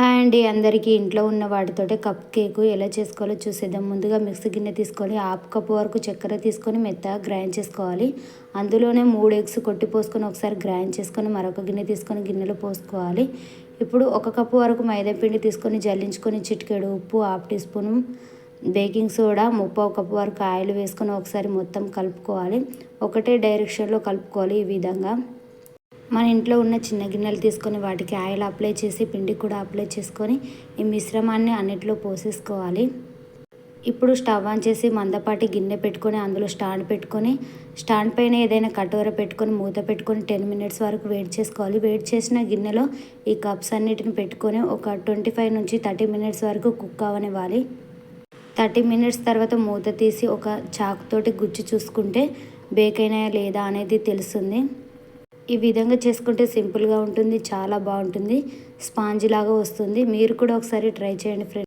Hi అండి, అందరికీ ఇంట్లో ఉన్న వాటితోటే కప్ కేకు ఎలా చేసుకోవాలో చూసేద్దాం. ముందుగా మిక్సీ గిన్నె తీసుకొని హాఫ్ కప్ వరకు చక్కెర తీసుకొని మెత్తగా గ్రైండ్ చేసుకోవాలి. అందులోనే 3 ఎగ్స్ కొట్టి పోసుకొని ఒకసారి గ్రైండ్ చేసుకొని మరొక గిన్నె తీసుకొని గిన్నెలో పోసుకోవాలి. ఇప్పుడు 1 కప్పు వరకు మైదా పిండి తీసుకొని జల్లించుకొని చిటికెడు ఉప్పు, half teaspoon baking soda, 3/4 cup వరకు ఆయిల్ వేసుకొని ఒకసారి మొత్తం కలుపుకోవాలి. ఒకటే డైరెక్షన్లో కలుపుకోవాలి. ఈ విధంగా మన ఇంట్లో ఉన్న చిన్న గిన్నెలు తీసుకొని వాటికి ఆయిల్ అప్లై చేసి పిండి కూడా అప్లై చేసుకొని ఈ మిశ్రమాన్ని అన్నిట్లో పోసేసుకోవాలి. ఇప్పుడు స్టవ్ ఆన్ చేసి మందపాటి గిన్నె పెట్టుకొని అందులో స్టాండ్ పెట్టుకొని స్టాండ్ పైన ఏదైనా కటోర పెట్టుకొని మూత పెట్టుకొని 10 మినిట్స్ వరకు వేడి చేసుకోవాలి. వేడి చేసిన గిన్నెలో ఈ కప్స్ అన్నిటిని పెట్టుకొని ఒక 25 నుంచి 30 మినిట్స్ వరకు కుక్ అవనివ్వాలి. 30 మినిట్స్ తర్వాత మూత తీసి ఒక చాకుతోటి గుచ్చి చూసుకుంటే బేక్ అయినాయా లేదా అనేది తెలుస్తుంది. ఈ విధంగా చేసుకుంటే సింపుల్గా ఉంటుంది, చాలా బాగుంటుంది, స్పాంజ్ లాగా వస్తుంది. మీరు కూడా ఒకసారి ట్రై చేయండి ఫ్రెండ్స్.